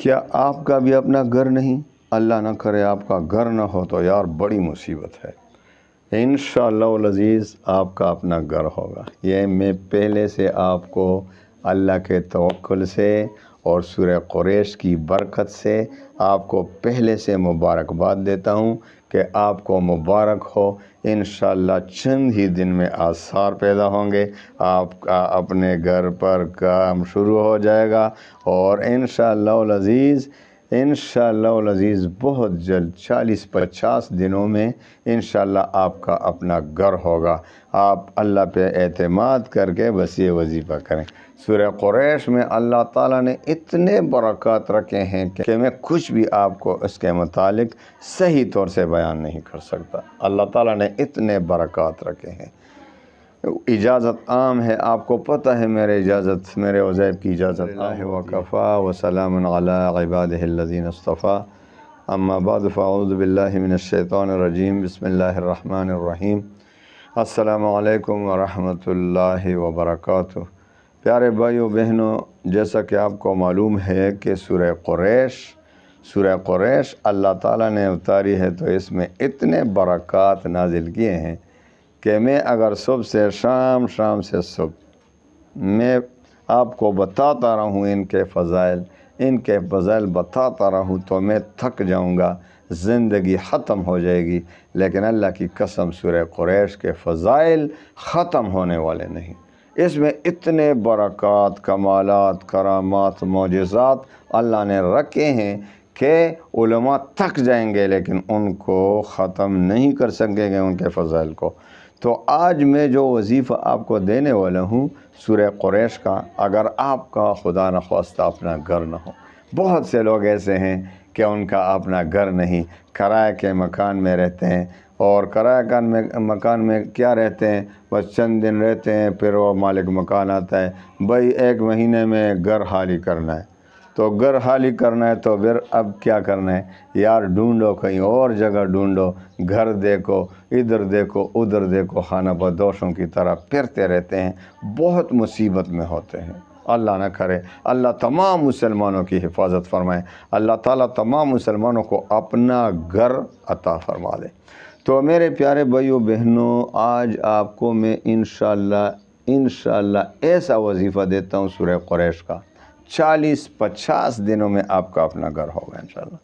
کیا آپ کا بھی اپنا گھر نہیں؟ اللہ نہ کرے آپ کا گھر نہ ہو تو یار بڑی مصیبت ہے۔ انشاءاللہ العزیز آپ کا اپنا گھر ہوگا۔ یہ میں پہلے سے آپ کو اللہ کے توکل سے اور سورہ قریش کی برکت سے آپ کو پہلے سے مبارکباد دیتا ہوں کہ آپ کو مبارک ہو۔ انشاءاللہ چند ہی دن میں آثار پیدا ہوں گے، آپ کا اپنے گھر پر کام شروع ہو جائے گا، اور انشاءاللہ العزیز بہت جلد 40-50 دنوں میں انشاءاللہ آپ کا اپنا گھر ہوگا۔ آپ اللہ پہ اعتماد کر کے بس یہ وظیفہ کریں۔ سورہ قریش میں اللہ تعالیٰ نے اتنے برکات رکھے ہیں کہ میں کچھ بھی آپ کو اس کے متعلق صحیح طور سے بیان نہیں کر سکتا۔ اللہ تعالیٰ نے اتنے برکات رکھے ہیں۔ اجازت عام ہے، آپ کو پتہ ہے میرے عزیب کی اجازت اللہ وکفا وسلام علی عبادہ الذین اصطفیٰ، اما بعد فاعوذ باللہ من الشیطان الرجیم، بسم اللہ الرحمن الرحیم۔ السلام علیکم ورحمۃ اللہ وبرکاتہ۔ پیارے بھائیو بہنوں، جیسا کہ آپ کو معلوم ہے کہ سورہ قریش اللہ تعالیٰ نے اتاری ہے، تو اس میں اتنے برکات نازل کیے ہیں کہ میں اگر صبح سے شام سے صبح میں آپ کو بتاتا رہوں ان کے فضائل بتاتا رہوں تو میں تھک جاؤں گا، زندگی ختم ہو جائے گی۔ لیکن اللہ کی قسم سورہ قریش کے فضائل ختم ہونے والے نہیں۔ اس میں اتنے برکات، کمالات، کرامات، معجزات اللہ نے رکھے ہیں کہ علماء تھک جائیں گے لیکن ان کو ختم نہیں کر سکیں گے ان کے فضائل کو۔ تو آج میں جو وظیفہ آپ کو دینے والا ہوں سورہ قریش کا، اگر آپ کا خدا نخواستہ اپنا گھر نہ ہو، بہت سے لوگ ایسے ہیں کہ ان کا اپنا گھر نہیں، کرائے کے مکان میں رہتے ہیں، اور کرائے کا مکان میں کیا رہتے ہیں، بس چند دن رہتے ہیں پھر وہ مالک مکان آتا ہے، بھائی 1 مہینے میں گھر خالی کرنا ہے۔ تو گھر خالی کرنا ہے تو پھر اب کیا کرنا ہے یار، ڈھونڈو کہیں اور جگہ ڈھونڈو، گھر دیکھو، ادھر دیکھو ادھر دیکھو، خانہ بدوشوں کی طرح پھرتے رہتے ہیں، بہت مصیبت میں ہوتے ہیں۔ اللہ نہ کرے، اللہ تمام مسلمانوں کی حفاظت فرمائے، اللہ تعالیٰ تمام مسلمانوں کو اپنا گھر عطا فرما دے۔ تو میرے پیارے بھائیو بہنوں، آج آپ کو میں انشاءاللہ ایسا وظیفہ دیتا ہوں سورہ قریش کا، 40-50 دنوں میں آپ کا اپنا گھر ہوگا انشاءاللہ۔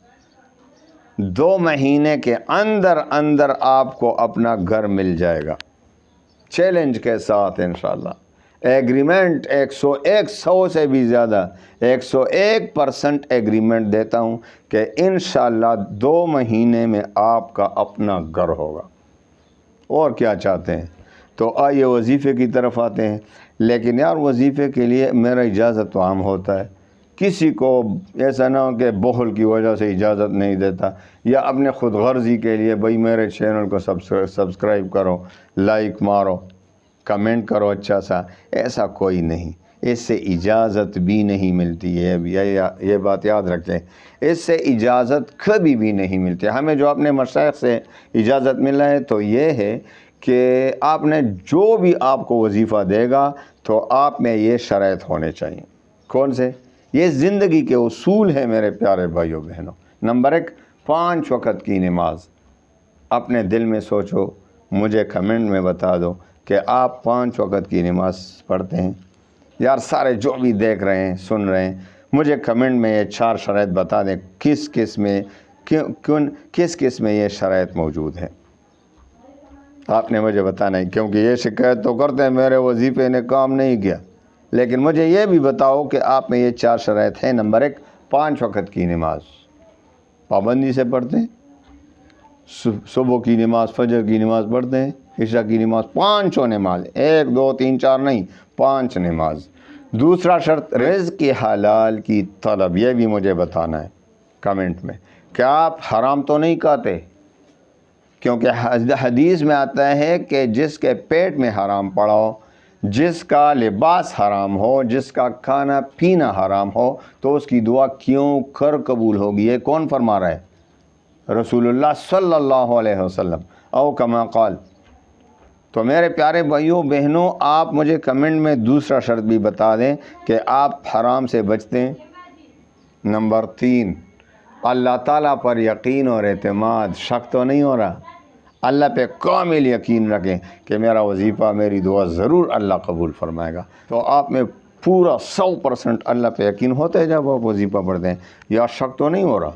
2 مہینے کے اندر آپ کو اپنا گھر مل جائے گا، چیلنج کے ساتھ انشاءاللہ۔ ایگریمنٹ 100 سے بھی زیادہ 101% ایگریمنٹ دیتا ہوں کہ انشاءاللہ 2 مہینے میں آپ کا اپنا گھر ہوگا۔ اور کیا چاہتے ہیں؟ تو آئیے وظیفے کی طرف آتے ہیں۔ لیکن یار وظیفے کے لیے میرا اجازت تو عام ہوتا ہے، کسی کو ایسا نہ ہو کہ بخل کی وجہ سے اجازت نہیں دیتا، یا اپنے خود غرضی کے لیے بھائی میرے چینل کو سبسکرائب کرو، لائک مارو، کمنٹ کرو اچھا سا، ایسا کوئی نہیں۔ اس سے اجازت بھی نہیں ملتی ہے، یہ بات یاد رکھیں، اس سے اجازت کبھی بھی نہیں ملتی۔ ہمیں جو اپنے مشائخ سے اجازت ملا ہے تو یہ ہے کہ آپ نے جو بھی آپ کو وظیفہ دے گا تو آپ میں یہ شرائط ہونے چاہیے۔ کون سے؟ یہ زندگی کے اصول ہیں میرے پیارے بھائیوں بہنوں۔ نمبر 1، 5 وقت کی نماز۔ اپنے دل میں سوچو، مجھے کمنٹ میں بتا دو کہ آپ 5 وقت کی نماز پڑھتے ہیں۔ یار سارے جو بھی دیکھ رہے ہیں سن رہے ہیں، مجھے کمنٹ میں یہ 4 شرائط بتا دیں، کس کس میں یہ شرائط موجود ہے۔ آپ نے مجھے بتانا ہے، کیونکہ یہ شکایت تو کرتے ہیں میرے وظیفے نے کام نہیں کیا، لیکن مجھے یہ بھی بتاؤ کہ آپ میں یہ 4 شرائط ہیں۔ نمبر 1، 5 وقت کی نماز پابندی سے پڑھتے ہیں، صبح کی نماز، فجر کی نماز پڑھتے ہیں، عشاء کی نماز، 5 نماز، 1 2 3 4 نہیں، 5 نماز۔ دوسرا شرط، رزق کی حلال کی طلب، یہ بھی مجھے بتانا ہے کمنٹ میں کہ آپ حرام تو نہیں کھاتے، کیونکہ حدیث میں آتا ہے کہ جس کے پیٹ میں حرام پڑا ہو، جس کا لباس حرام ہو، جس کا کھانا پینا حرام ہو، تو اس کی دعا کیوں کر قبول ہوگی؟ یہ کون فرما رہا ہے؟ رسول اللہ صلی اللہ علیہ وسلم، او کما قال۔ تو میرے پیارے بھائیوں بہنوں، آپ مجھے کمنٹ میں دوسرا شرط بھی بتا دیں کہ آپ حرام سے بچتے ہیں، نمبر 3، اللہ تعالیٰ پر یقین اور اعتماد، شک تو نہیں ہو رہا، اللہ پہ کامل یقین رکھیں کہ میرا وظیفہ، میری دعا ضرور اللہ قبول فرمائے گا۔ تو آپ میں پورا 100% اللہ پہ یقین ہوتا ہے جب آپ وظیفہ پڑھتے ہیں، یا شک تو نہیں ہو رہا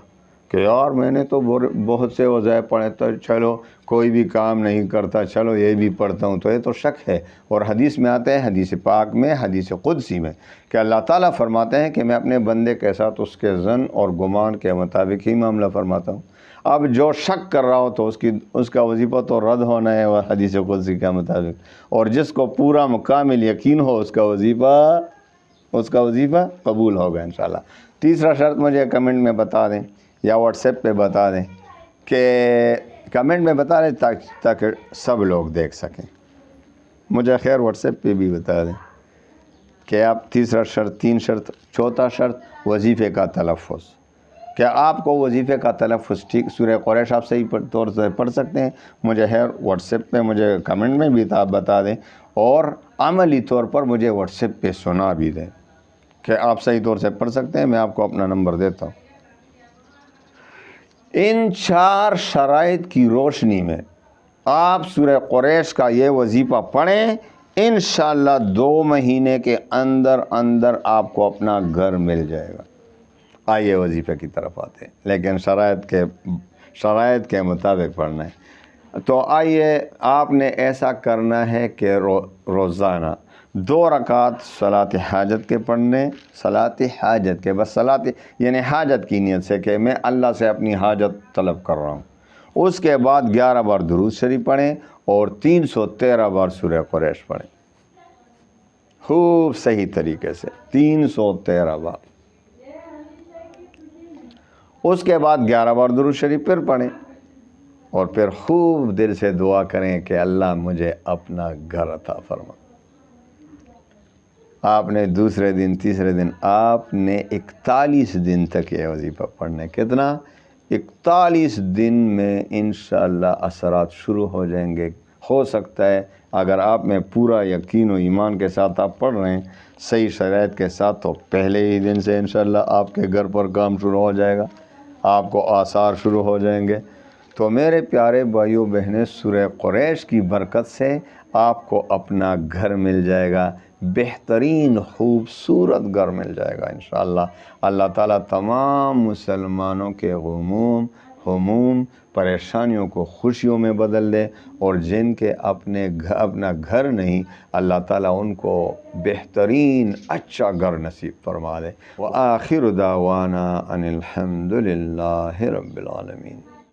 کہ یار میں نے تو بہت سے وظائف پڑھے، تو چلو کوئی بھی کام نہیں کرتا، چلو یہ بھی پڑھتا ہوں، تو یہ تو شک ہے۔ اور حدیث میں آتا ہے، حدیث پاک میں، حدیث قدسی میں، کہ اللہ تعالیٰ فرماتے ہیں کہ میں اپنے بندے کے ساتھ اس کے ظن اور گمان کے مطابق ہی معاملہ فرماتا ہوں۔ اب جو شک کر رہا ہو تو اس کا وظیفہ تو رد ہونا ہے وہ حدیث قدسی کے مطابق، اور جس کو پورا مکمل یقین ہو اس کا وظیفہ قبول ہوگا انشاءاللہ۔ تیسرا شرط مجھے کمنٹ میں بتا دیں یا واٹس ایپ پہ بتا دیں، کہ کمنٹ میں بتا دیں تاکہ سب لوگ دیکھ سکیں۔ مجھے خیر واٹس ایپ پہ بھی بتا دیں کہ آپ تیسرا شرط، 3 شرط، چوتھا شرط وظیفے کا تلفظ، کیا آپ کو وظیفے کا تلفظ ٹھیک سورہ قریش آپ صحیح طور سے پڑھ سکتے ہیں؟ مجھے خیر واٹس ایپ پہ مجھے کمنٹ میں بھی آپ بتا دیں، اور عملی طور پر مجھے واٹس ایپ پہ سنا بھی دیں کہ آپ صحیح طور سے پڑھ سکتے ہیں۔ میں آپ کو اپنا نمبر دیتا ہوں۔ ان 4 شرائط کی روشنی میں آپ سورہ قریش کا یہ وظیفہ پڑھیں، انشاءاللہ 2 مہینے کے اندر آپ کو اپنا گھر مل جائے گا۔ آئیے وظیفے کی طرف آتے ہیں، لیکن شرائط کے مطابق پڑھنا ہے۔ تو آئیے، آپ نے ایسا کرنا ہے کہ روزانہ 2 رکعت صلاۃ حاجت کے پڑھنے، صلاۃ حاجت کے، بس صلاۃ یعنی حاجت کی نیت سے کہ میں اللہ سے اپنی حاجت طلب کر رہا ہوں۔ اس کے بعد 11 بار درود شریف پڑھیں اور 313 بار سورہ قریش پڑھیں، خوب صحیح طریقے سے 313 بار۔ اس کے بعد 11 بار درود شریف پھر پڑھیں، اور پھر خوب دل سے دعا کریں کہ اللہ مجھے اپنا گھر عطا فرما۔ آپ نے دوسرے دن، تیسرے دن، آپ نے 41 دن تک یہ وظیفہ پڑھنا ہے۔ کتنا؟ 41 دن میں انشاءاللہ اثرات شروع ہو جائیں گے۔ ہو سکتا ہے اگر آپ میں پورا یقین و ایمان کے ساتھ آپ پڑھ رہے ہیں، صحیح شرائط کے ساتھ، تو پہلے ہی دن سے انشاءاللہ آپ کے گھر پر کام شروع ہو جائے گا، آپ کو آثار شروع ہو جائیں گے۔ تو میرے پیارے بھائیو بہنیں، سورہ قریش کی برکت سے آپ کو اپنا گھر مل جائے گا، بہترین خوبصورت گھر مل جائے گا انشاءاللہ۔ اللہ تعالیٰ تمام مسلمانوں کے غموم، پریشانیوں کو خوشیوں میں بدل دے، اور جن کے اپنا گھر نہیں، اللہ تعالیٰ ان کو بہترین اچھا گھر نصیب فرما دے۔ وآخر دعوانا ان الحمد للہ رب العالمین۔